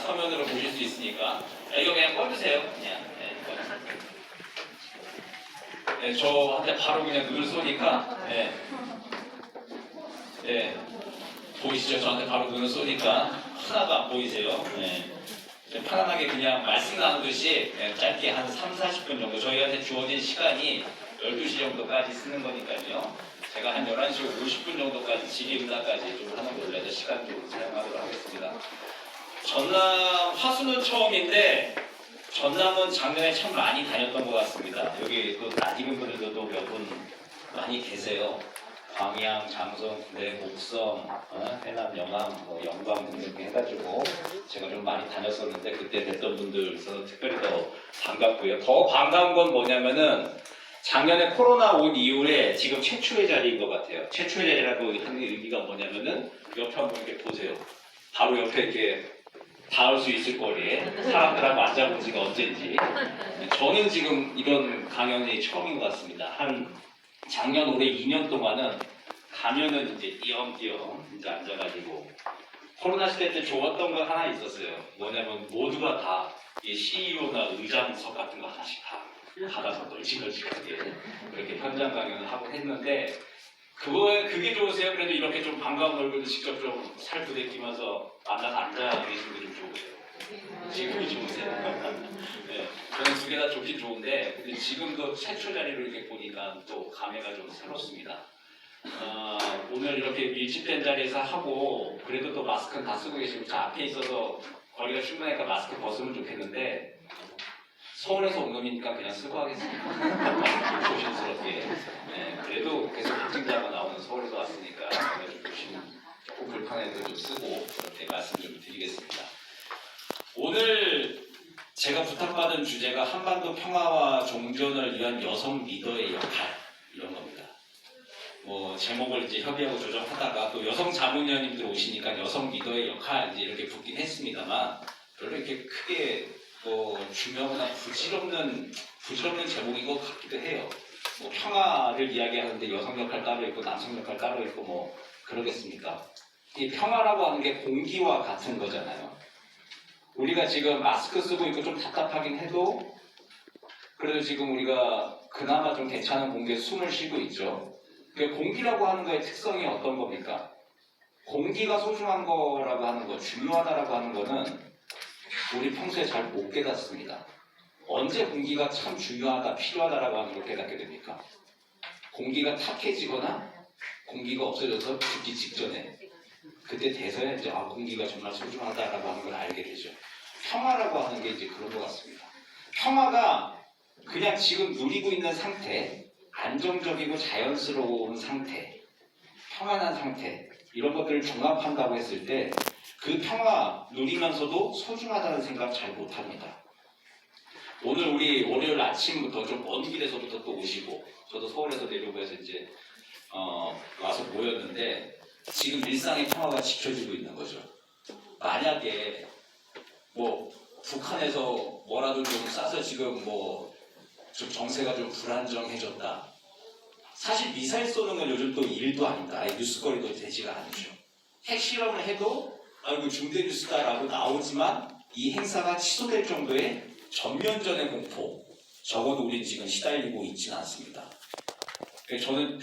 서면으로 보실 수 있으니까 이거 그냥 꺼주세요. 그냥 저한테 바로 그냥 눈을 쏘니까 보이시죠? 저한테 바로 눈을 쏘니까 하나도 안 보이세요? 편안하게 그냥 말씀 나누듯이 짧게 한 3-40분 정도 저희한테 주어진 시간이 12시 정도까지 쓰는 거니까요. 제가 한 11시 50분 정도까지 질의응답까지 좀 하는 걸로 해서 시간 좀 사용하도록 하겠습니다. 전남 화수는 처음인데 전남은 작년에 참 많이 다녔던 것 같습니다. 여기 또 낯익은 분들도 몇 분 많이 계세요. 광양, 장성, 구례, 곡성, 해남, 영암, 영광 등등 해가지고 제가 좀 많이 다녔었는데 그때 뵀던 분들 있어서 특별히 더 반갑고요. 더 반가운 건 뭐냐면은 작년에 코로나 온 이후에 지금 최초의 자리인 것 같아요. 최초의 자리라고 하는 의미가 뭐냐면은 옆에 한번 이렇게 보세요. 바로 옆에 이렇게 닿을 수 있을 거리에 사람들하고 앉아본 지가 언젠지. 저는 지금 이런 강연이 처음인 것 같습니다. 한 작년 올해 2년 동안은 가면은 이제 띄엄띄엄 이제 앉아가지고 코로나 시대 때 좋았던 거 하나 있었어요. 뭐냐면 모두가 다 CEO나 의장석 같은 거 하나씩 다 받아서 널찍널찍하게 그렇게 현장 강연을 하고 했는데 그게 좋으세요? 그래도 이렇게 좀 반가운 얼굴도 직접 좀 살 부대끼면서 만나서 앉아 계신 게 좀 좋으세요? 지금이 좋으세요? 저는 두 개 다 좋긴 좋은데 근데 지금도 최초 자리로 이렇게 보니까 또 감회가 좀 새롭습니다. 오늘 이렇게 밀집된 자리에서 하고 그래도 또 마스크는 다 쓰고 계시고 저 앞에 있어서 거리가 충분하니까 마스크 벗으면 좋겠는데 서울에서 온 놈이니까 그냥 쓰고 하겠습니다. 조심스럽게. 그래도 계속 확진자가 나오는 서울에서 왔으니까 조금 불편해도 좀 쓰고 그렇게 말씀 좀 드리겠습니다. 오늘 제가 부탁받은 주제가 한반도 평화와 종전을 위한 여성 리더의 역할 이런 겁니다. 제목을 이제 협의하고 조정하다가 또 여성 자문위원님들 오시니까 여성 리더의 역할 이제 이렇게 붙긴 했습니다만 별로 이렇게 크게 중요하거나 부질없는 제목인 것 같기도 해요. 평화를 이야기하는데 여성 역할 따로 있고 남성 역할 따로 있고 그러겠습니까? 이 평화라고 하는 게 공기와 같은 거잖아요. 우리가 지금 마스크 쓰고 있고 좀 답답하긴 해도 그래도 지금 우리가 그나마 좀 괜찮은 공기에 숨을 쉬고 있죠. 공기라고 하는 거의 특성이 어떤 겁니까? 공기가 소중한 거라고 하는 거, 중요하다라고 하는 거는 우리 평소에 잘 못 깨닫습니다. 언제 공기가 참 중요하다, 필요하다라고 하는 걸 깨닫게 됩니까? 공기가 탁해지거나 공기가 없어져서 죽기 직전에 그때 돼서야 이제 공기가 정말 소중하다라고 하는 걸 알게 되죠. 평화라고 하는 게 이제 그런 것 같습니다. 평화가 그냥 지금 누리고 있는 상태, 안정적이고 자연스러운 상태, 평안한 상태 이런 것들을 종합한다고 했을 때 그 평화 누리면서도 소중하다는 생각 잘 못합니다. 오늘 우리 월요일 아침부터 좀 먼 길에서부터 또 오시고 저도 서울에서 내려오고 해서 이제 와서 모였는데 지금 일상의 평화가 지켜지고 있는 거죠. 만약에 북한에서 뭐라도 좀 쏴서 지금 좀 정세가 좀 불안정해졌다. 사실 미사일 쏘는 건 요즘 또 일도 아니다. 뉴스거리도 되지가 않죠. 핵실험을 해도 이거 중대 뉴스다라고 나오지만 이 행사가 취소될 정도의 전면전의 공포. 적어도 우리는 지금 시달리고 있지는 않습니다. 저는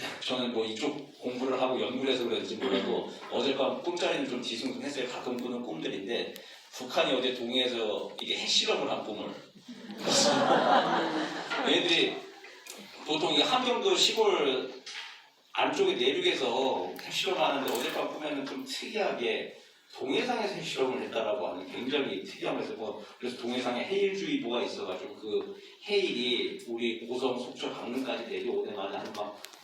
이쪽 공부를 하고 연구를 해서 그런지 몰라도 어젯밤 꿈자리는 좀 뒤숭숭했어요. 가끔 꾸는 꿈들인데 북한이 어제 동해에서 이게 핵실험을 한 꿈을 얘들이 보통 이게 함경도 시골 안쪽에 내륙에서 핵실험을 하는데 어젯밤 꾸면은 좀 특이하게 동해상에서 핵실험을 했다라고 하는 굉장히 특이하면서 그래서 동해상에 해일주의보가 있어가지고 그 해일이 우리 고성, 속초, 강릉까지 내려오는 하는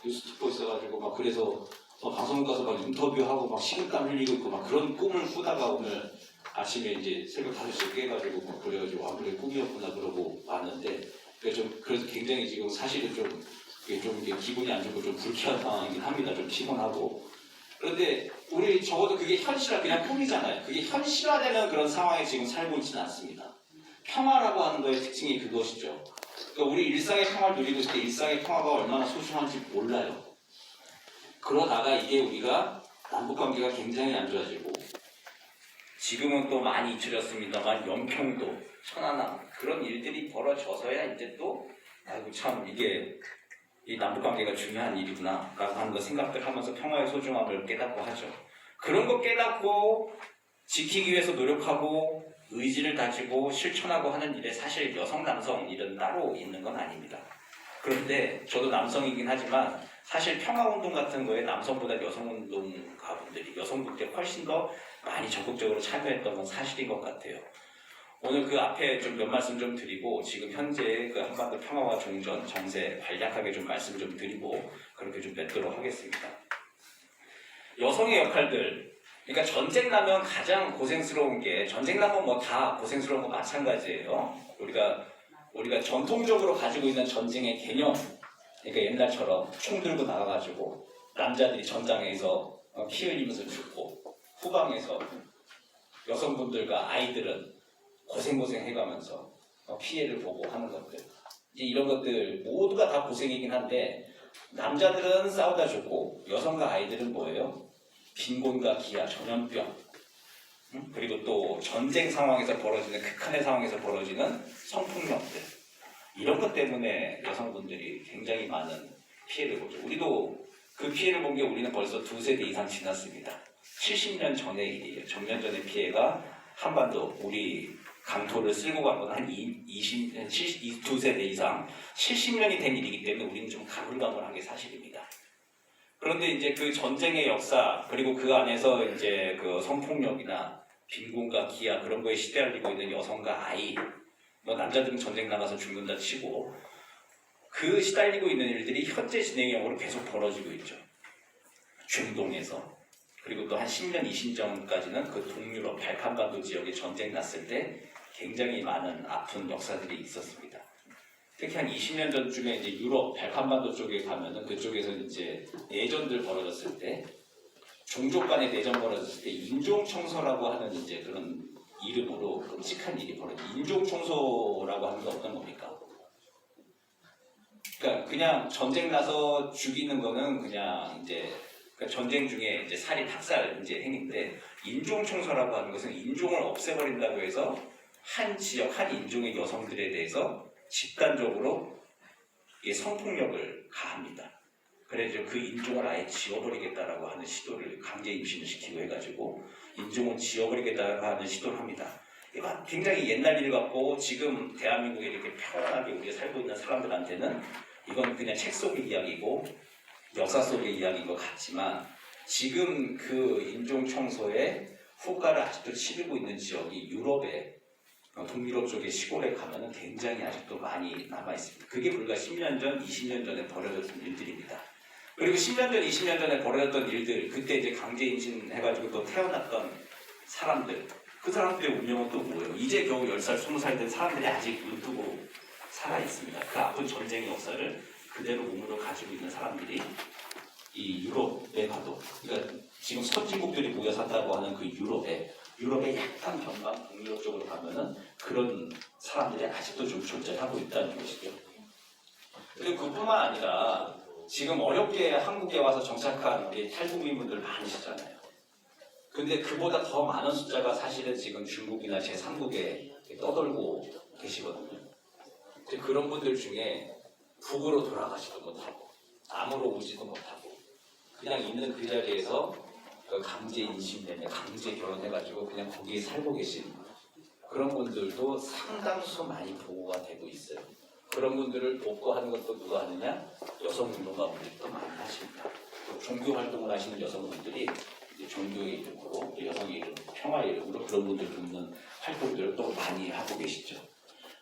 뉴스 듣고 있어가지고 그래서 방송 가서 인터뷰하고 식은땀 흘리고 있고 그런 꿈을 꾸다가 오늘 아침에 이제 새벽 5시에 깨가지고 그래가지고 그래 꿈이었구나 그러고 왔는데 그래서 굉장히 지금 사실은 좀 기분이 안 좋고 좀 불쾌한 상황이긴 합니다. 좀 피곤하고. 그런데 우리 적어도 그게 그냥 꿈이잖아요. 그게 현실화되는 그런 상황에 지금 살고 있지는 않습니다. 평화라고 하는 거의 특징이 그것이죠. 그러니까 우리 일상의 평화를 누리고 있을 때 일상의 평화가 얼마나 소중한지 몰라요. 그러다가 이게 우리가 남북관계가 굉장히 안 좋아지고 지금은 또 많이 잊혀졌습니다만 연평도, 천안함 그런 일들이 벌어져서야 이제 또 아이고 참 이게 이 남북관계가 중요한 일이구나 라고 하는 거 생각들 하면서 평화의 소중함을 깨닫고 하죠. 그런 거 깨닫고 지키기 위해서 노력하고 의지를 다지고 실천하고 하는 일에 사실 여성 남성 일은 따로 있는 건 아닙니다. 그런데 저도 남성이긴 하지만 사실 평화운동 같은 거에 남성보다 여성운동가분들이 여성분들이 훨씬 더 많이 적극적으로 참여했던 건 사실인 것 같아요. 오늘 그 앞에 좀 몇 말씀 좀 드리고 지금 현재 그 한반도 평화와 종전 정세 간략하게 좀 말씀 좀 드리고 그렇게 좀 맺도록 하겠습니다. 여성의 역할들, 그러니까 전쟁 나면 가장 고생스러운 게 전쟁 나면 뭐 다 고생스러운 거 마찬가지예요. 우리가 전통적으로 가지고 있는 전쟁의 개념, 그러니까 옛날처럼 총 들고 나가가지고 남자들이 전장에서 피 흘리면서 죽고 후방에서 여성분들과 아이들은 고생 해가면서 피해를 보고 하는 것들, 이제 이런 것들 모두가 다 고생이긴 한데 남자들은 싸우다 죽고 여성과 아이들은 뭐예요? 빈곤과 기아, 전염병, 그리고 또 전쟁 상황에서 벌어지는 극한의 상황에서 벌어지는 성폭력들, 이런 것 때문에 여성분들이 굉장히 많은 피해를 보죠. 우리도 그 피해를 본 게 우리는 벌써 2세대 이상 지났습니다. 70년 전의 일이에요. 전면 전의 피해가 한반도 우리 강토를 쓸고 간 건 한 2세대 이상 70년이 된 일이기 때문에 우리는 좀 가물가물한 게 사실입니다. 그런데 이제 그 전쟁의 역사 그리고 그 안에서 이제 그 성폭력이나 빈곤과 기아 그런 거에 시달리고 있는 여성과 아이, 뭐 남자들은 전쟁 나가서 죽는다 치고 그 시달리고 있는 일들이 현재 진행형으로 계속 벌어지고 있죠. 중동에서 그리고 또 한 10년, 20년까지는 그 동유럽, 발칸반도 지역에 전쟁 났을 때 굉장히 많은 아픈 역사들이 있었습니다. 특히 한 20년 전쯤에 이제 유럽, 발칸반도 쪽에 가면은 그쪽에서 이제 내전들 벌어졌을 때, 종족 간의 내전 벌어졌을 때 인종청소라고 하는 이제 그런 이름으로 끔찍한 일이 벌어져요. 인종청소라고 하는 게 어떤 겁니까? 그러니까 그냥 전쟁 나서 죽이는 거는 그냥 이제 그러니까 전쟁 중에 이제 살인, 학살 이제 행위인데 인종청소라고 하는 것은 인종을 없애버린다고 해서 한 지역, 한 인종의 여성들에 대해서 집단적으로 성폭력을 가합니다. 그래서 그 인종을 아예 지워버리겠다라고 하는 시도를 강제 임신을 시키고 해가지고 인종을 지워버리겠다라고 하는 시도를 합니다. 이거 굉장히 옛날 일 같고 지금 대한민국에 이렇게 평안하게 우리가 살고 있는 사람들한테는 이건 그냥 책 속의 이야기고 역사 속의 이야기인 것 같지만 지금 그 인종청소의 후과를 아직도 치르고 있는 지역이 유럽의 동유럽 쪽의 시골에 가면은 굉장히 아직도 많이 남아있습니다. 그게 불과 10년 전, 20년 전에 벌어졌던 일들입니다. 그리고 10년 전, 20년 전에 벌어졌던 일들, 그때 이제 강제 임신해가지고 또 태어났던 사람들, 그 사람들의 운명은 또 뭐예요? 이제 겨우 10살, 20살 된 사람들이 아직 눈뜨고 살아있습니다. 그 아픈 전쟁의 역사를 그대로 몸으로 가지고 있는 사람들이 이 유럽에 가도, 그러니까 지금 선진국들이 모여 산다고 하는 그 유럽의 약간 변방 동유럽 쪽으로 가면은 그런 사람들이 아직도 좀 존재하고 있다는 것이죠. 그리고 그뿐만 아니라 지금 어렵게 한국에 와서 정착한 우리 탈북민분들 많으시잖아요. 근데 그보다 더 많은 숫자가 사실은 지금 중국이나 제3국에 떠돌고 계시거든요. 그런 분들 중에 북으로 돌아가지도 못하고 남으로 오지도 못하고 그냥 있는 그 자리에서 강제 임신되며 강제 결혼해가지고 그냥 거기에 살고 계신 그런 분들도 상당수 많이 보고가 되고 있어요. 그런 분들을 돕고 하는 것도 누가 하느냐? 여성운동가분들이 또 많이 하십니다. 또 종교 활동을 하시는 여성분들이 종교의 이름으로 여성의 이름, 평화의 이름으로 그런 분들 돕는 활동들을 또 많이 하고 계시죠.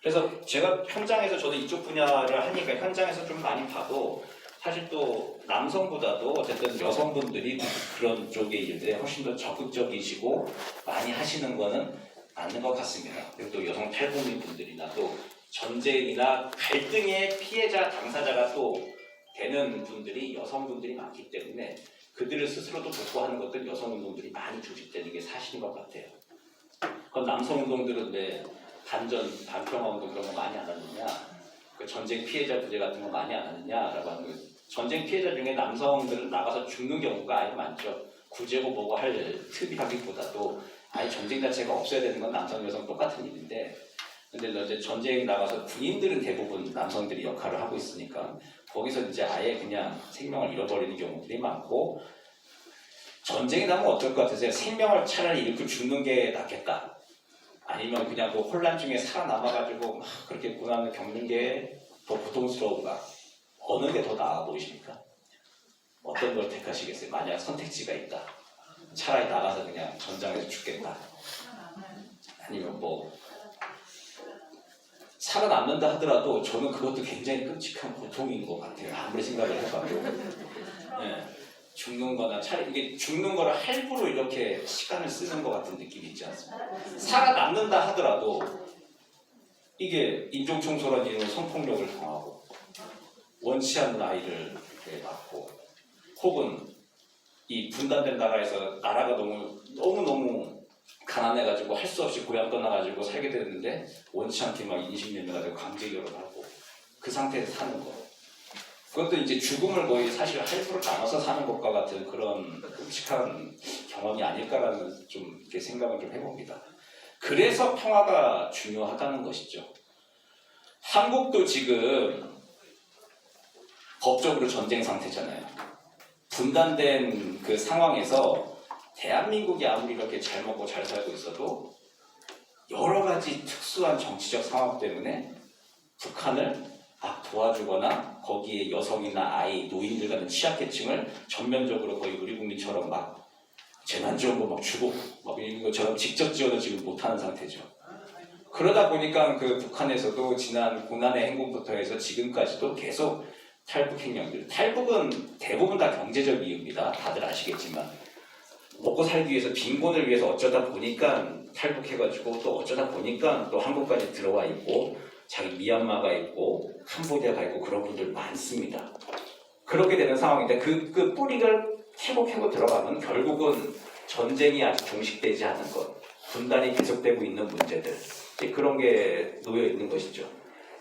그래서 제가 현장에서 저도 이쪽 분야를 하니까 현장에서 좀 많이 봐도 사실 또 남성보다도 어쨌든 여성분들이 그런 쪽의 일들에 훨씬 더 적극적이시고 많이 하시는 거는 맞는 것 같습니다. 그리고 또 여성 탈북민 분들이나 또 전쟁이나 갈등의 피해자, 당사자가 또 되는 분들이 여성분들이 많기 때문에 그들을 스스로도 돕고하는 것들 여성운동들이 많이 조직되는 게 사실인 것 같아요. 그럼 남성운동들은 왜 반평화운동 그런 거 많이 안 하느냐? 그 전쟁 피해자 부재 같은 거 많이 안 하느냐라고 하는 거예요. 전쟁 피해자 중에 남성들은 나가서 죽는 경우가 아주 많죠. 구제고 뭐고 할 틈이라기보다도 아예 전쟁 자체가 없어야 되는 건 남성 여성 똑같은 일인데, 근데 이제 전쟁 나가서 군인들은 대부분 남성들이 역할을 하고 있으니까 거기서 이제 아예 그냥 생명을 잃어버리는 경우들이 많고, 전쟁이 나면 어떨 것 같으세요? 생명을 차라리 잃고 죽는 게 낫겠다, 아니면 그냥 그 혼란 중에 살아남아가지고 막 그렇게 고난을 겪는 게 더 고통스러운가? 어느 게 더 나아 보이십니까? 어떤 걸 택하시겠어요? 만약 선택지가 있다, 차라리 나가서 그냥 전장에서 죽겠다, 아니면 뭐 살아남는다 하더라도 저는 그것도 굉장히 끔찍한 고통인 것 같아요. 아무리 생각을 해봐도. 네. 죽는 거나 차라리 이게 죽는 거를 할부로 이렇게 시간을 쓰는 것 같은 느낌이 있지 않습니까? 살아남는다 하더라도 이게 인종청소란 이름으로 성폭력을 당하고 원치 않는 아이를 이렇게 낳고, 혹은 이 분단된 나라에서 나라가 너무 가난해가지고 할 수 없이 고향 떠나가지고 살게 되는데 원치 않게 막 인식연명가지고 강제 결혼하고 그 상태에서 사는 거. 그것도 이제 죽음을 거의 사실 할부로 나눠서 사는 것과 같은 그런 끔찍한 경험이 아닐까라는 좀 이렇게 생각을 좀 해봅니다. 그래서 평화가 중요하다는 것이죠. 한국도 지금 법적으로 전쟁 상태잖아요. 분단된 그 상황에서 대한민국이 아무리 이렇게 잘 먹고 잘 살고 있어도 여러 가지 특수한 정치적 상황 때문에 북한을 도와주거나 거기에 여성이나 아이, 노인들 같은 취약계층을 전면적으로 거의 우리 국민처럼 막 재난지원금 막 주고 막 이런 것처럼 직접 지원을 지금 못하는 상태죠. 그러다 보니까 그 북한에서도 지난 고난의 행군부터 해서 지금까지도 계속 탈북 행령들, 탈북은 대부분 다 경제적 이유입니다. 다들 아시겠지만 먹고 살기 위해서, 빈곤을 위해서 어쩌다 보니까 탈북해가지고 또 어쩌다 보니까 또 한국까지 들어와 있고, 자기 미얀마가 있고 캄보디아가 있고 그런 분들 많습니다. 그렇게 되는 상황인데 그 뿌리를 캐고 들어가면 결국은 전쟁이 아직 종식되지 않은 것, 분단이 계속되고 있는 문제들, 그런 게 놓여 있는 것이죠.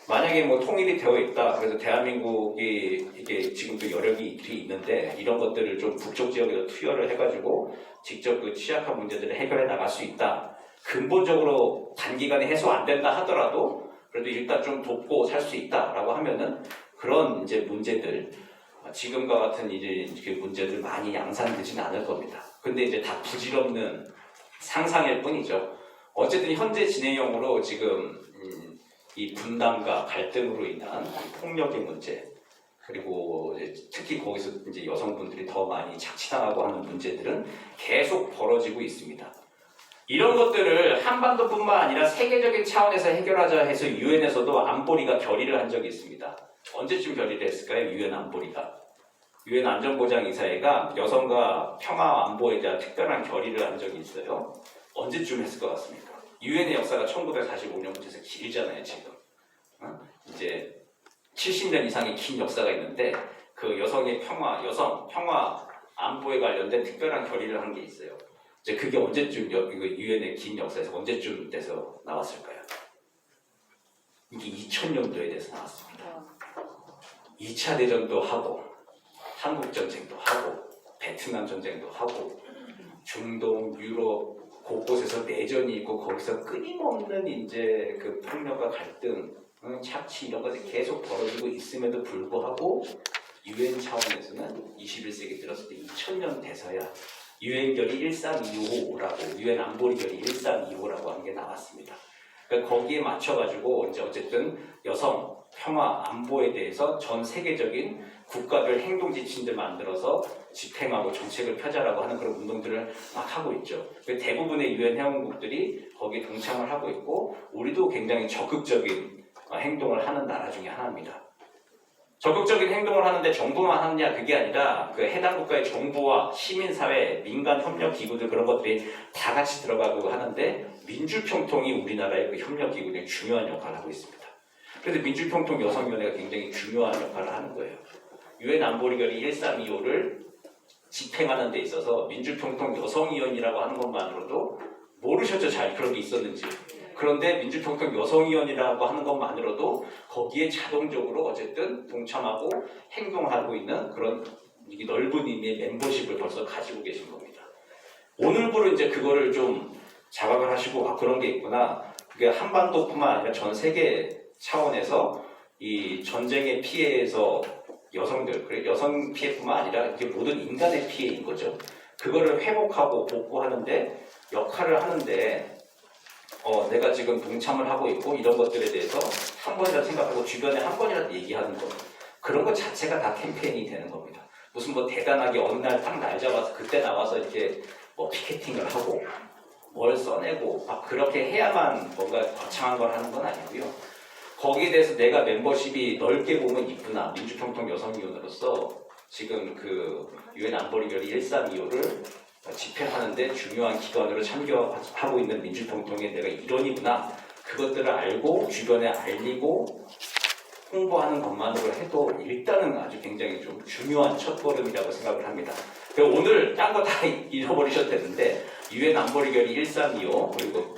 만약에 뭐 통일이 되어 있다, 그래서 대한민국이 이게 지금도 여력이 있는데 이런 것들을 좀 북쪽 지역에서 투여를 해가지고 직접 그 취약한 문제들을 해결해 나갈 수 있다. 근본적으로 단기간에 해소 안 된다 하더라도 그래도 일단 좀 돕고 살 수 있다라고 하면은 그런 이제 문제들, 지금과 같은 이제 그 문제들 많이 양산되지는 않을 겁니다. 근데 이제 다 부질없는 상상일 뿐이죠. 어쨌든 현재 진행형으로 지금 이 분단과 갈등으로 인한 폭력의 문제, 그리고 특히 거기서 이제 여성분들이 더 많이 착취당하고 하는 문제들은 계속 벌어지고 있습니다. 이런 것들을 한반도뿐만 아니라 세계적인 차원에서 해결하자 해서 유엔에서도 안보리가 결의를 한 적이 있습니다. 언제쯤 결의를 했을까요? 유엔 안보리가. 유엔 안전보장이사회가 여성과 평화 안보에 대한 특별한 결의를 한 적이 있어요. 언제쯤 했을 것 같습니까? 유엔의 역사가 1945년부터 해서 길잖아요, 지금. 이제 70년 이상의 긴 역사가 있는데 그 여성의 평화, 여성 평화 안보에 관련된 특별한 결의를 한 게 있어요. 이제 그게 언제쯤 유엔의 긴 역사에서 언제쯤 돼서 나왔을까요? 이게 2000년도에 돼서 나왔습니다. 2차 대전도 하고 한국 전쟁도 하고 베트남 전쟁도 하고 중동, 유럽 곳곳에서 내전이 있고 거기서 끊임없는 이제 그 폭력과 갈등, 착취 이런 것이 계속 벌어지고 있음에도 불구하고 유엔 차원에서는 21세기 들었을 때 2000년 돼서야 유엔 결의 1325라고, 유엔 안보리 결의 1325라고 하는 게 나왔습니다. 그러니까 거기에 맞춰가지고 이제 어쨌든 여성 평화 안보에 대해서 전 세계적인 국가별 행동 지침들 만들어서 집행하고 정책을 펴자라고 하는 그런 운동들을 막 하고 있죠. 대부분의 유엔 회원국들이 거기에 동참을 하고 있고 우리도 굉장히 적극적인 행동을 하는 나라 중에 하나입니다. 적극적인 행동을 하는데 정부만 하느냐, 그게 아니라 그 해당 국가의 정부와 시민사회, 민간 협력기구들 그런 것들이 다 같이 들어가고 하는데 민주평통이 우리나라의 그 협력기구들이 중요한 역할을 하고 있습니다. 그래서 민주평통 여성위원회가 굉장히 중요한 역할을 하는 거예요. 유엔 안보리 결의 1325를 집행하는 데 있어서 민주평통 여성위원이라고 하는 것만으로도 모르셨죠, 잘 그런 게 있었는지. 그런데 민주평통 여성위원이라고 하는 것만으로도 거기에 자동적으로 어쨌든 동참하고 행동하고 있는 그런 넓은 의미의 멤버십을 벌써 가지고 계신 겁니다. 오늘부로 이제 그거를 좀 자각을 하시고 아 그런 게 있구나. 그게 한반도뿐만 아니라 전 세계 차원에서 이 전쟁의 피해에서 여성들, 그래 여성 피해뿐만 아니라 이게 모든 인간의 피해인 거죠. 그거를 회복하고 복구하는데 역할을 하는데 내가 지금 동참을 하고 있고 이런 것들에 대해서 한 번이라도 생각하고 주변에 한 번이라도 얘기하는 거 그런 것 자체가 다 캠페인이 되는 겁니다. 무슨 뭐 대단하게 어느 날 딱 날 잡아서 그때 나와서 이렇게 뭐 피켓팅을 하고 뭘 써내고 막 그렇게 해야만 뭔가 거창한 걸 하는 건 아니고요. 거기에 대해서 내가 멤버십이 넓게 보면 있구나. 민주평통 여성위원으로서 지금 그 유엔 안보리 결의 1325를 집행하는데 중요한 기관으로 참여하고 있는 민주평통의 내가 일원이구나. 그것들을 알고 주변에 알리고 홍보하는 것만으로 해도 일단은 아주 굉장히 좀 중요한 첫걸음이라고 생각을 합니다. 오늘 딴 거 다 잃어버리셔도 되는데 유엔 안보리 결의 1325 그리고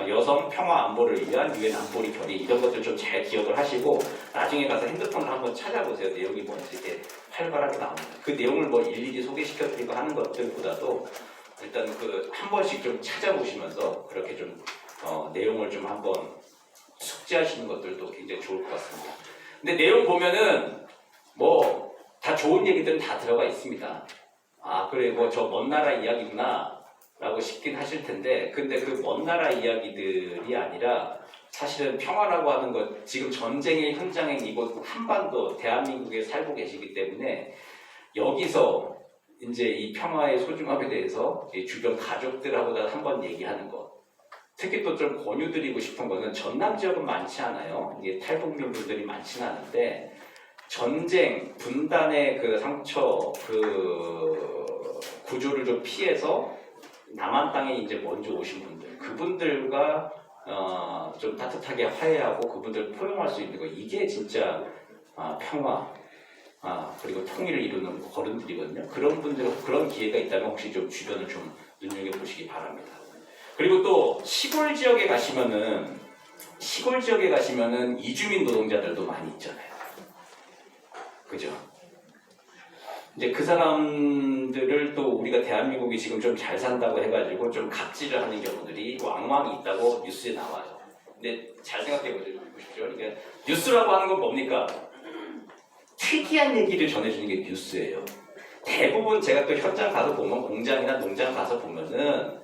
여성 평화 안보를 위한 유엔 안보리 결의 이런 것들 좀 잘 기억을 하시고 나중에 가서 핸드폰을 한번 찾아보세요. 내용이 뭔지 이렇게 활발하게 나옵니다. 그 내용을 뭐 일일이 소개시켜드리고 하는 것들보다도 일단 그 한 번씩 좀 찾아보시면서 그렇게 좀 내용을 좀 한번 숙지하시는 것들도 굉장히 좋을 것 같습니다. 근데 내용 보면은 뭐 다 좋은 얘기들은 다 들어가 있습니다. 아 그래 뭐 저 먼 나라 이야기구나 라고 싶긴 하실 텐데 근데 그 먼 나라 이야기들이 아니라 사실은 평화라고 하는 것 지금 전쟁의 현장인 이곳 한반도 대한민국에 살고 계시기 때문에 여기서 이제 이 평화의 소중함에 대해서 주변 가족들하고 한번 얘기하는 것 특히 또 좀 권유드리고 싶은 거는 전남 지역은 많지 않아요. 이게 탈북민분들이 많지는 않은데 전쟁, 분단의 그 상처, 그 구조를 좀 피해서 남한 땅에 이제 먼저 오신 분들, 그분들과 좀 따뜻하게 화해하고 그분들 포용할 수 있는 거 이게 진짜 평화, 그리고 통일을 이루는 걸음들이거든요. 그런 분들 그런 기회가 있다면 혹시 좀 주변을 좀 눈여겨 보시기 바랍니다. 그리고 또 시골 지역에 가시면은 이주민 노동자들도 많이 있잖아요. 그죠? 이제 그 사람들을 또 우리가 대한민국이 지금 좀 잘 산다고 해가지고 좀 갑질을 하는 경우들이 왕왕 있다고 뉴스에 나와요. 근데 잘 생각해 보십시오. 그러니까 뉴스라고 하는 건 뭡니까? 특이한 얘기를 전해주는 게 뉴스예요. 대부분 제가 또 현장 가서 보면 공장이나 농장 가서 보면은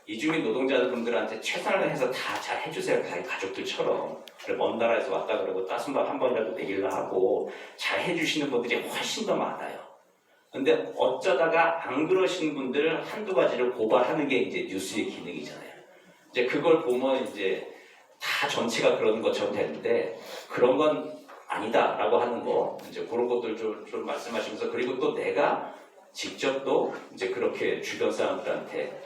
이주민 노동자분들한테 최선을 해서 다 잘 해주세요. 자기 가족들처럼. 먼 나라에서 왔다 그러고 따순밥 한 번이라도 먹일라 하고 잘 해주시는 분들이 훨씬 더 많아요. 근데 어쩌다가 안 그러신 분들 한두 가지를 고발하는 게 이제 뉴스의 기능이잖아요. 이제 그걸 보면 이제 다 전체가 그런 것처럼 되는데 그런 건 아니다라고 하는 거 이제 그런 것들 좀 말씀하시면서 그리고 또 내가 직접 또 이제 그렇게 주변 사람들한테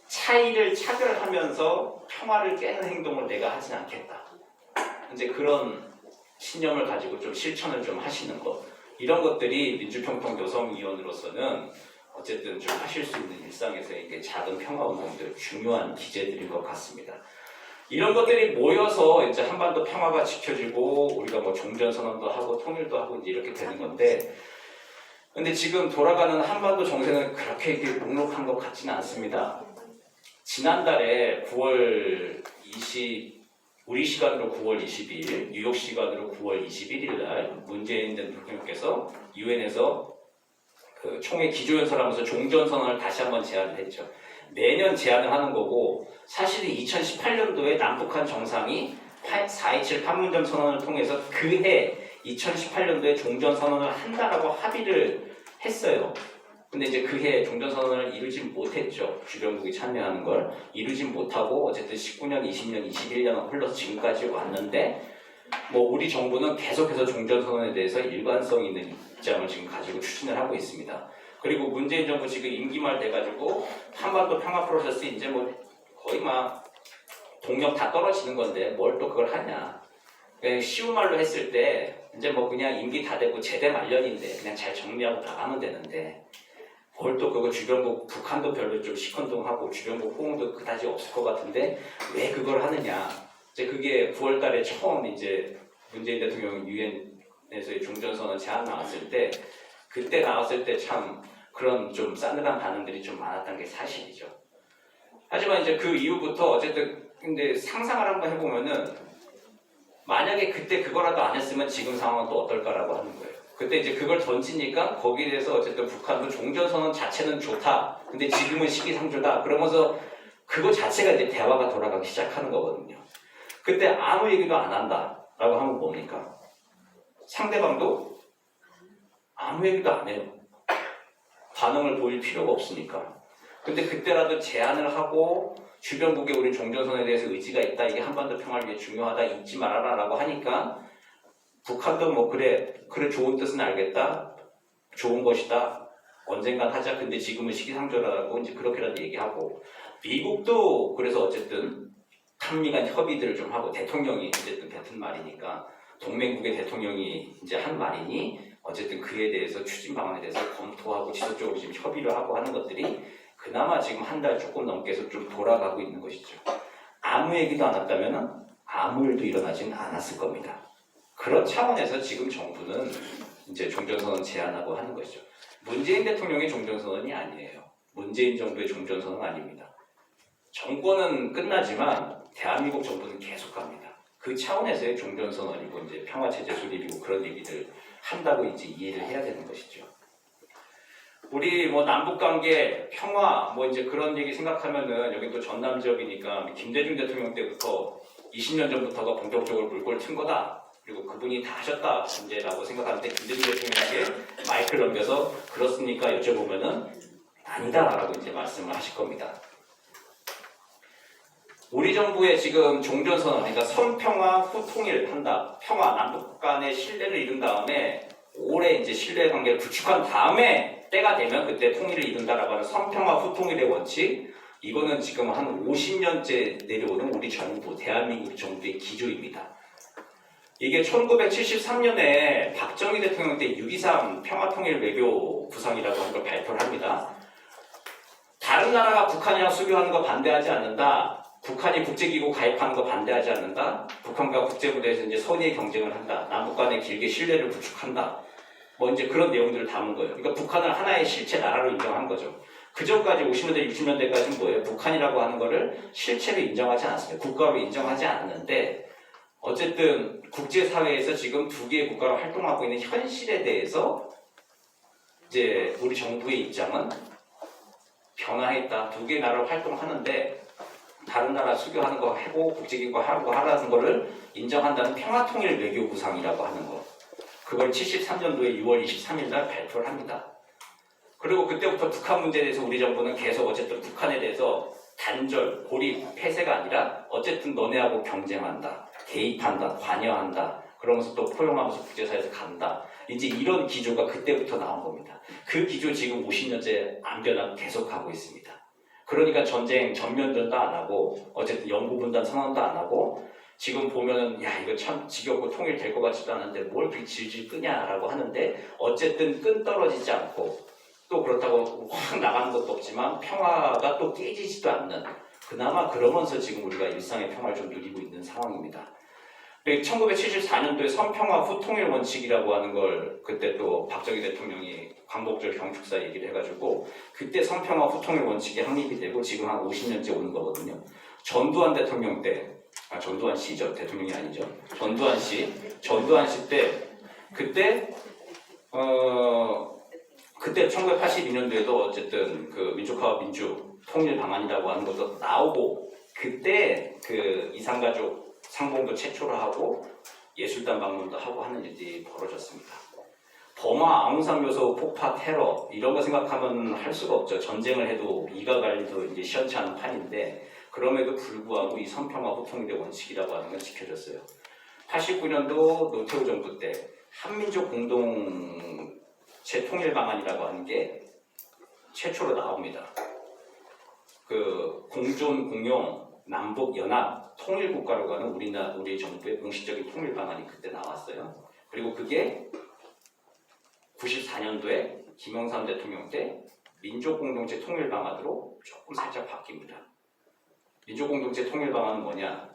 차이를 차별하면서 평화를 깨는 행동을 내가 하진 않겠다. 이제 그런 신념을 가지고 좀 실천을 좀 하시는 것. 이런 것들이 민주평통 여성위원으로서는 어쨌든 좀 하실 수 있는 일상에서의 이게 작은 평화운동들, 중요한 기제들인 것 같습니다. 이런 것들이 모여서 이제 한반도 평화가 지켜지고 우리가 뭐 종전선언도 하고 통일도 하고 이제 이렇게 되는 건데 근데 지금 돌아가는 한반도 정세는 그렇게 이렇게 녹록한 것 같지는 않습니다. 지난달에 9월 20 우리 시간으로 9월 22일, 뉴욕 시간으로 9월 21일 날 문재인 대통령께서 유엔에서 그 총회 기조연설하면서 종전선언을 다시 한번 제안을 했죠. 매년 제안을 하는 거고 사실은 2018년도에 남북한 정상이 4.27 판문점 선언을 통해서 그해 2018년도에 종전선언을 한다라고 합의를 했어요. 근데 이제 그해 종전선언을 이루지 못했죠. 주변국이 참여하는 걸 이루지 못하고 어쨌든 19년, 20년, 21년 흘러서 지금까지 왔는데 뭐 우리 정부는 계속해서 종전선언에 대해서 일관성 있는 입장을 지금 가지고 추진을 하고 있습니다. 그리고 문재인 정부 지금 임기 말 돼가지고 한반도 평화 프로세스 이제 뭐 거의 막 동력 다 떨어지는 건데 뭘 또 그걸 하냐. 그냥 쉬운 말로 했을 때 이제 뭐 그냥 임기 다 되고 제대 말년인데 그냥 잘 정리하고 나가면 되는데 뭘 또 그거 주변국 북한도 별로 좀 시큰둥하고 주변국 호응도 그다지 없을 것 같은데 왜 그걸 하느냐. 이제 그게 9월 달에 처음 이제 문재인 대통령 유엔에서의 종전선언 제안 나왔을 때 그때 나왔을 때 참 그런 좀 싸늘한 반응들이 좀 많았던 게 사실이죠. 하지만 이제 그 이후부터 어쨌든 근데 상상을 한번 해보면은 만약에 그때 그거라도 안 했으면 지금 상황은 또 어떨까라고 하는 거예요. 그때 이제 그걸 던지니까 거기에 대해서 어쨌든 북한도 종전선언 자체는 좋다. 근데 지금은 시기상조다. 그러면서 그거 자체가 이제 대화가 돌아가기 시작하는 거거든요. 그때 아무 얘기도 안 한다라고 하면 뭡니까? 상대방도 아무 얘기도 안 해요. 반응을 보일 필요가 없으니까. 근데 그때라도 제안을 하고 주변국에 우리 종전선언에 대해서 의지가 있다. 이게 한반도 평화를 위해 중요하다. 잊지 말아라 라고 하니까 북한도 뭐 그래 좋은 뜻은 알겠다. 좋은 것이다. 언젠간 하자. 근데 지금은 시기상조라고 이제 그렇게라도 얘기하고 미국도 그래서 어쨌든 한미간 협의들을 좀 하고 대통령이 어쨌든 뱉은 말이니까 동맹국의 대통령이 이제 한 말이니 어쨌든 그에 대해서 추진 방안에 대해서 검토하고 지속적으로 지금 협의를 하고 하는 것들이 그나마 지금 한 달 조금 넘게서 좀 돌아가고 있는 것이죠. 아무 얘기도 안 했다면 아무 일도 일어나지는 않았을 겁니다. 그런 차원에서 지금 정부는 이제 종전선언 제안하고 하는 것이죠. 문재인 대통령의 종전선언이 아니에요. 문재인 정부의 종전선언은 아닙니다. 정권은 끝나지만 대한민국 정부는 계속갑니다. 그 차원에서의 종전선언이고 이제 평화체제 수립이고 그런 얘기들 한다고 이제 이해를 해야 되는 것이죠. 우리 뭐 남북관계 평화 뭐 이제 그런 얘기 생각하면은 여기 또 전남 지역이니까 김대중 대통령 때부터 20년 전부터가 본격적으로 물꼬를 튼 거다. 그리고 그분이 다 하셨다 이제라고 생각하는데 김대중 대통령에게 마이크를 넘겨서 그렇습니까 여쭤보면은 아니다라고 이제 말씀을 하실 겁니다. 우리 정부의 지금 종전선언, 그러니까 선평화 후통일 한다. 평화 남북 간의 신뢰를 이룬 다음에 오래 이제 신뢰 관계를 구축한 다음에 때가 되면 그때 통일을 이룬다라고 하는 선평화 후통일의 원칙. 이거는 지금 한 50년째 내려오는 우리 정부, 대한민국 정부의 기조입니다. 이게 1973년에 박정희 대통령 때 6.23 평화통일 외교 구상이라고 하는 걸 발표를 합니다. 다른 나라가 북한이랑 수교하는 거 반대하지 않는다. 북한이 국제기구 가입하는 거 반대하지 않는다. 북한과 국제무대에서 이제 선의의 경쟁을 한다. 남북 간에 길게 신뢰를 구축한다. 뭐 이제 그런 내용들을 담은 거예요. 그러니까 북한을 하나의 실체 나라로 인정한 거죠. 그 전까지 50년대, 60년대까지는 뭐예요? 북한이라고 하는 거를 실체로 인정하지 않았습니다. 국가로 인정하지 않았는데 어쨌든 국제사회에서 지금 두 개의 국가로 활동하고 있는 현실에 대해서 이제 우리 정부의 입장은 변화했다. 두 개의 나라로 활동하는데 다른 나라 수교하는 거 하고 국제기구 하고 하라는 거를 인정한다는 평화통일 외교 구상이라고 하는 거. 그걸 73년도에 6월 23일 날 발표를 합니다. 그리고 그때부터 북한 문제에 대해서 우리 정부는 계속 어쨌든 북한에 대해서 단절, 고립, 폐쇄가 아니라 어쨌든 너네하고 경쟁한다. 개입한다. 관여한다. 그러면서 또 포용하면서 국제사회에서 간다. 이제 이런 기조가 그때부터 나온 겁니다. 그 기조 지금 50년째 안 변하고 계속하고 있습니다. 그러니까 전쟁 전면전도 안 하고 어쨌든 영구분단 선언도 안 하고 지금 보면은 야 이거 참 지겹고 통일될 것 같지도 않은데 뭘 그렇게 질질 끄냐라고 하는데 어쨌든 끈 떨어지지 않고 또 그렇다고 확 나가는 것도 없지만 평화가 또 깨지지도 않는 그나마 그러면서 지금 우리가 일상의 평화를 좀 누리고 있는 상황입니다. 1974년도에 선평화 후통일 원칙이라고 하는 걸 그때 또 박정희 대통령이 광복절 경축사 얘기를 해가지고 그때 선평화 후통일 원칙이 확립이 되고 지금 한 50년째 오는 거거든요. 전두환 대통령 때, 전두환 씨죠. 대통령이 아니죠. 전두환 씨 때 그때 1982년도에도 어쨌든 그 민족화와 민주 통일 방안이라고 하는 것도 나오고 그때 그 이산가족 상봉도 최초로 하고 예술단 방문도 하고 하는 일이 벌어졌습니다. 버마 아웅산 묘소 폭파 테러 이런 거 생각하면 할 수가 없죠. 전쟁을 해도 이가 갈리도 이제 시원치 않은 판인데 그럼에도 불구하고 이 선평화 후통일의 원칙이라고 하는 건 지켜졌어요. 89년도 노태우 정부 때 한민족 공동체 통일 방안이라고 하는 게 최초로 나옵니다. 그 공존 공용 남북 연합 통일국가라고 하는 우리 정부의 공식적인 통일 방안이 그때 나왔어요. 그리고 그게 94년도에 김영삼 대통령 때 민족공동체 통일 방안으로 조금 살짝 바뀝니다. 민족공동체 통일 방안은 뭐냐?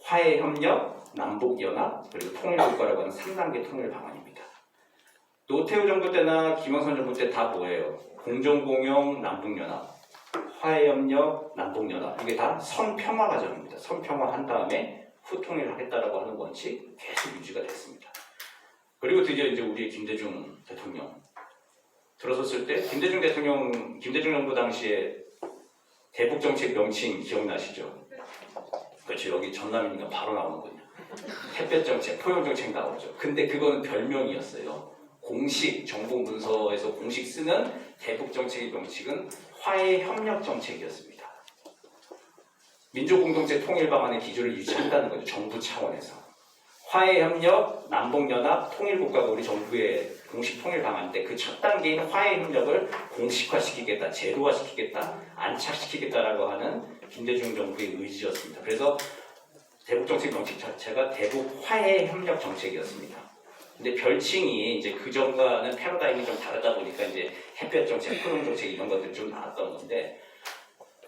화해협력, 남북연합, 그리고 통일국가라고 하는 3단계 통일 방안입니다. 노태우 정부 때나 김영삼 정부 때 다 뭐예요? 공정공영 남북연합, 화해협력 남북연합, 이게 다 선평화 과정입니다. 선평화 한 다음에 후통일을 하겠다라고 하는 원칙 계속 유지가 됐습니다. 그리고 드디어 이제 우리의 김대중 대통령 들어섰을 때 김대중 정부 당시에 대북정책 명칭 기억나시죠? 그렇죠. 여기 전남이니까 바로 나오는군요. 햇볕정책, 포용정책 나오죠. 근데 그거는 별명이었어요. 공식 정보 문서에서 공식 쓰는 대북정책의 명칭은 화해협력정책이었습니다. 민족공동체 통일방안의 기조를 유지한다는 거죠. 정부 차원에서. 화해협력, 남북연합, 통일국가가 우리 정부의 공식 통일방안인데 그 첫 단계인 화해협력을 공식화시키겠다, 제도화시키겠다, 안착시키겠다라고 하는 김대중 정부의 의지였습니다. 그래서 대북정책 명칭 자체가 대북 화해협력 정책이었습니다. 근데 별칭이 이제 그전과는 패러다임이 좀 다르다 보니까 이제 햇볕 정책, 푸른 정책 이런 것들이 좀 나왔던 건데,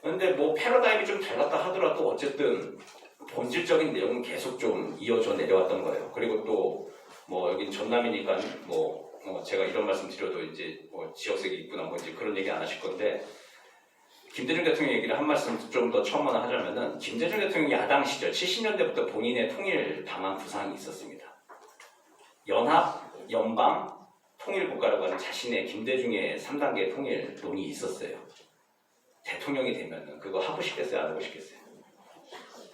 근데 뭐 패러다임이 좀 달랐다 하더라도 어쨌든 본질적인 내용은 계속 좀 이어져 내려왔던 거예요. 그리고 또 뭐 여긴 전남이니까 제가 이런 말씀 드려도 이제 뭐 지역색이 있구나 뭐 이제 그런 얘기 안 하실 건데, 김대중 대통령 얘기를 한 말씀 좀 더 처음 하나 하자면은 김대중 대통령 야당 시절 70년대부터 본인의 통일 방안 구상이 있었습니다. 연합, 연방, 통일국가라고 하는 자신의 김대중의 3단계 통일론이 있었어요. 대통령이 되면은 그거 하고 싶겠어요? 안 하고 싶겠어요?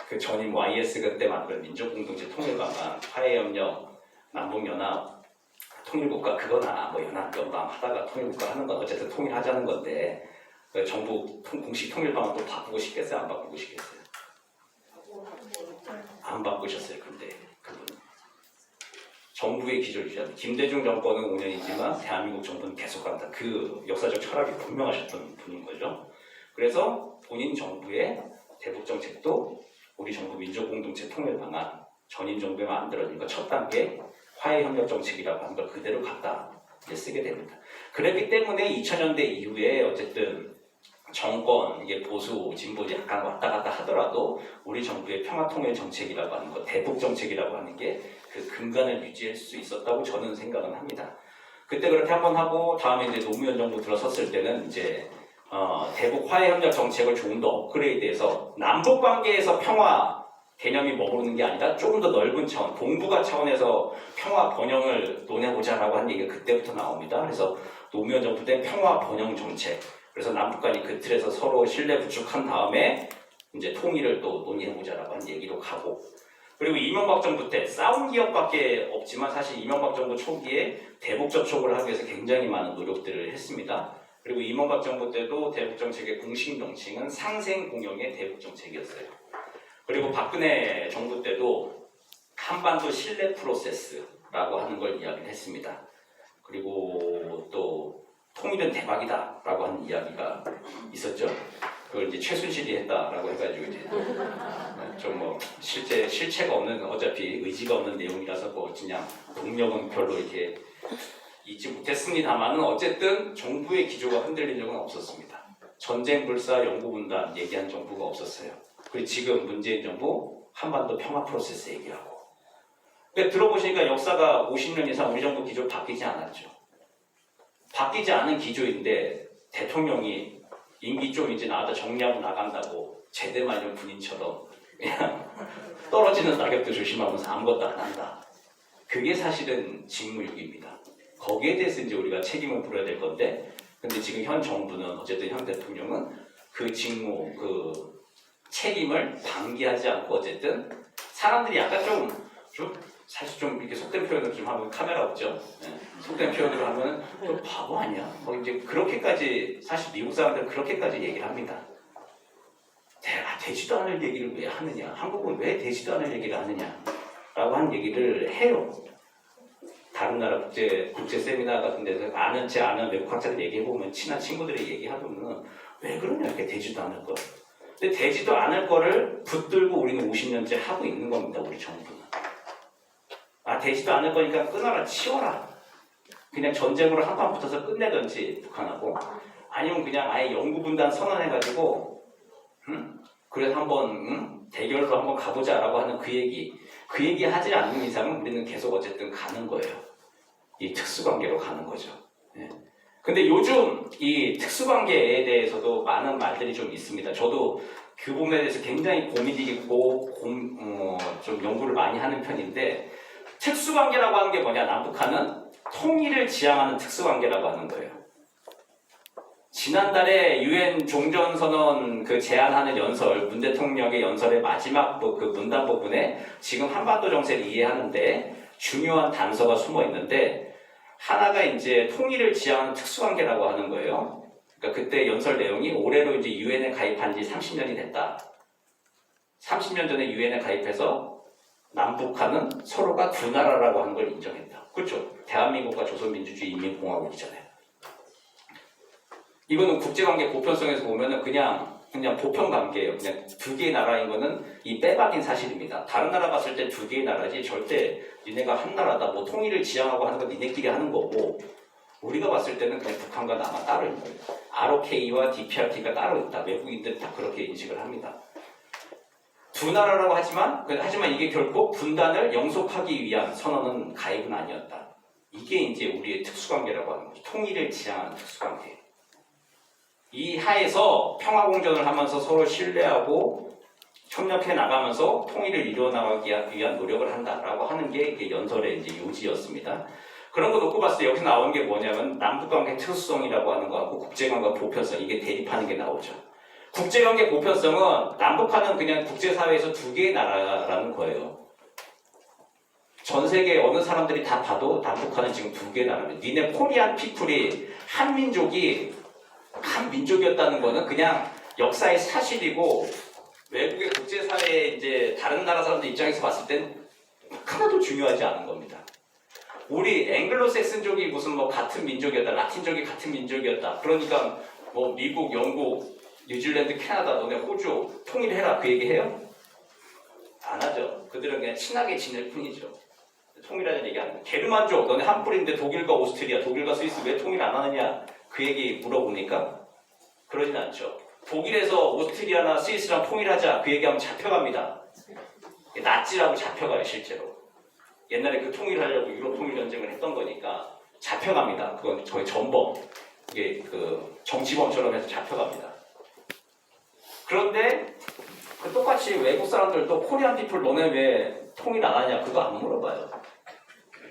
그 전임 YS 그때 만든 민족공동체 통일방안, 화해협력, 남북연합, 통일국가 그거나 뭐 연합, 연방 하다가 통일국가 하는 건 어쨌든 통일하자는 건데 그 정부 공식 통일방안 또 바꾸고 싶겠어요? 안 바꾸고 싶겠어요? 안 바꾸셨어요. 근데 그분 정부의 기조를 유지합니다. 김대중 정권은 5년이지만 대한민국 정부는 계속한다. 그 역사적 철학이 분명하셨던 분인 거죠. 그래서 본인 정부의 대북 정책도 우리 정부 민족공동체 통일방안 전임 정부에 만들어진 거 첫 단계 화해협력 정책이라고 하는 걸 그대로 갖다 쓰게 됩니다. 그렇기 때문에 2000년대 이후에 어쨌든 정권, 이게 보수, 진보 약간 왔다 갔다 하더라도 우리 정부의 평화통일 정책이라고 하는 거, 대북 정책이라고 하는 게 그 근간을 유지할 수 있었다고 저는 생각은 합니다. 그때 그렇게 한번 하고 다음에 이제 노무현 정부 들어섰을 때는 이제 대북 화해협력 정책을 조금 더 업그레이드해서 남북 관계에서 평화 개념이 머무르는 게 아니라 조금 더 넓은 차원, 동북아 차원에서 평화 번영을 논해보자라고 한 얘기가 그때부터 나옵니다. 그래서 노무현 정부 때 평화 번영 정책, 그래서 남북 간이 그 틀에서 서로 신뢰 구축한 다음에 이제 통일을 또 논의해보자라고 한 얘기로 가고, 그리고 이명박 정부 때 싸운 기업밖에 없지만 사실 이명박 정부 초기에 대북 접촉을 하기 위해서 굉장히 많은 노력들을 했습니다. 그리고 이명박 정부 때도 대북 정책의 공식 명칭은 상생 공영의 대북 정책이었어요. 그리고 박근혜 정부 때도 한반도 신뢰 프로세스라고 하는 걸 이야기를 했습니다. 그리고 또 통일은 대박이다라고 하는 이야기가 있었죠. 그걸 이제 최순실이 했다라고 해가지고 이제 좀 뭐 실체가 없는, 어차피 의지가 없는 내용이라서 뭐 그냥 동력은 별로 이렇게 잊지 못했습니다만은 어쨌든 정부의 기조가 흔들린 적은 없었습니다. 전쟁 불사 영구 분단 얘기한 정부가 없었어요. 그리고 지금 문재인 정부 한반도 평화 프로세스 얘기하고. 근데 들어보시니까 역사가 50년 이상 우리 정부 기조 바뀌지 않았죠. 바뀌지 않은 기조인데 대통령이 임기 좀 이제 나가다 정리하고 나간다고 제대만 이런 군인처럼 그냥 떨어지는 낙엽도 조심하면서 아무것도 안 한다. 그게 사실은 직무유기입니다. 거기에 대해서 이제 우리가 책임을 물어야 될 건데, 근데 지금 현 정부는 어쨌든 현 대통령은 그 직무, 그 책임을 방기하지 않고 어쨌든 사람들이 약간 좀 사실 좀 이렇게 속된 표현을 좀 하면 카메라 없죠. 네. 속된 표현으로 하면 좀 바보 아니야? 뭐 이제 그렇게까지 사실 미국 사람들은 그렇게까지 얘기를 합니다. 되지도 않을 얘기를 왜 하느냐? 한국은 왜 되지도 않을 얘기를 하느냐? 라고 하는 얘기를 해요. 다른 나라 국제 세미나 같은 데서 제 아는 외국 학자들 얘기해보면 친한 친구들이 얘기하면 왜 그러냐? 이렇게 되지도 않을 거. 근데 되지도 않을 거를 붙들고 우리는 50년째 하고 있는 겁니다. 우리 정부는. 되지도 않을 거니까 끊어라, 치워라. 그냥 전쟁으로 한판 붙어서 끝내든지 북한하고, 아니면 그냥 아예 영구분단 선언해가지고 그래서 한번 대결로 한번 가보자라고 하는 그 얘기 하지 않는 이상은 우리는 계속 어쨌든 가는 거예요. 이 특수관계로 가는 거죠. 예. 근데 요즘 이 특수관계에 대해서도 많은 말들이 좀 있습니다. 저도 그 부분에 대해서 굉장히 고민이 있고 좀 연구를 많이 하는 편인데, 특수관계라고 하는 게 뭐냐? 남북한은 통일을 지향하는 특수관계라고 하는 거예요. 지난달에 유엔 종전선언 그 제안하는 연설, 문 대통령의 연설의 마지막 그 문단 부분에 지금 한반도 정세를 이해하는데 중요한 단서가 숨어 있는데, 하나가 이제 통일을 지향하는 특수관계라고 하는 거예요. 그러니까 그때 연설 내용이 올해로 이제 유엔에 가입한 지 30년이 됐다. 30년 전에 유엔에 가입해서 남북한은 서로가 두 나라라고 하는 걸 인정했다. 그렇죠? 대한민국과 조선민주주의 인민공화국이잖아요. 이거는 국제관계 보편성에서 보면은 그냥 보편관계예요. 그냥 두 개의 나라인 거는 이 빼박인 사실입니다. 다른 나라 봤을 때 두 개의 나라지 절대 니네가 한 나라다, 뭐 통일을 지향하고 하는 건 니네끼리 하는 거고, 우리가 봤을 때는 그냥 북한과 남한 따로 있는 거예요. ROK와 DPRK가 따로 있다. 외국인들은 다 그렇게 인식을 합니다. 두 나라라고 하지만 이게 결코 분단을 영속하기 위한 선언은 가입은 아니었다. 이게 이제 우리의 특수관계라고 하는 거죠. 통일을 지향하는 특수관계. 이 하에서 평화공존을 하면서 서로 신뢰하고 협력해 나가면서 통일을 이루어 나가기 위한 노력을 한다라고 하는 게 이게 연설의 이제 요지였습니다. 그런 거 놓고 봤을 때 여기서 나오는 게 뭐냐면 남북관계 특수성이라고 하는 거하고 국제관계 보편성, 이게 대립하는 게 나오죠. 국제관계 보편성은 남북한은 그냥 국제사회에서 두 개의 나라라는 거예요. 전 세계 어느 사람들이 다 봐도 남북한은 지금 두 개의 나라입니다. 니네 코리안 피플이 한 민족이었다는 거는 그냥 역사의 사실이고, 외국의 국제사회에 이제 다른 나라 사람들 입장에서 봤을 땐 하나도 중요하지 않은 겁니다. 우리 앵글로색슨족이 무슨 뭐 같은 민족이었다, 라틴족이 같은 민족이었다, 그러니까 뭐 미국, 영국, 뉴질랜드, 캐나다, 너네 호주 통일해라, 그 얘기 해요? 안 하죠. 그들은 그냥 친하게 지낼 뿐이죠. 통일하는 얘기 안 해요. 게르만족, 너네 한 뿌리인데 독일과 오스트리아, 독일과 스위스 왜 통일 안 하느냐, 그 얘기 물어보니까 그러진 않죠. 독일에서 오스트리아나 스위스랑 통일하자, 그 얘기하면 잡혀갑니다. 나치라고 잡혀가요, 실제로. 옛날에 그 통일하려고 유럽 통일 전쟁을 했던 거니까 잡혀갑니다. 그건 거의 전범, 이게 그 정치범처럼 해서 잡혀갑니다. 그런데 그 똑같이 외국 사람들도 코리안 피플 너네 왜 통일 안 하냐, 그거 안 물어봐요.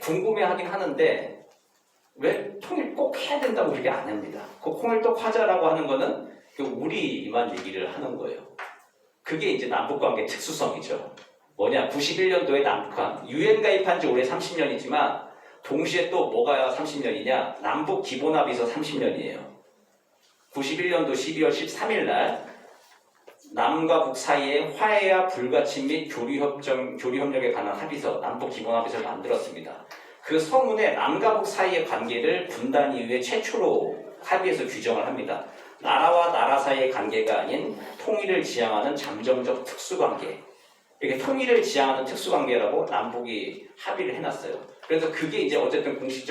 궁금해하긴 하는데 왜 통일 꼭 해야 된다고 그렇게 안 합니다. 그 통일 꼭 하자라고 하는 거는 우리만 얘기를 하는 거예요. 그게 이제 남북관계 특수성이죠. 뭐냐, 91년도에 남북한 유엔 가입한 지 올해 30년이지만 동시에 또 뭐가 30년이냐, 남북 기본합의서 30년이에요. 91년도 12월 13일 날 남과 북 사이의 화해와 불가침 및 교류협력에 관한 합의서, 남북 기본합의서를 만들었습니다. 그 서문에 남과 북 사이의 관계를 분단 이후에 최초로 합의해서 규정을 합니다. 나라와 나라 사이의 관계가 아닌 통일을 지향하는 잠정적 특수관계, 이렇게 통일을 지향하는 특수관계라고 남북이 합의를 해놨어요. 그래서 그게 이제 어쨌든 공식적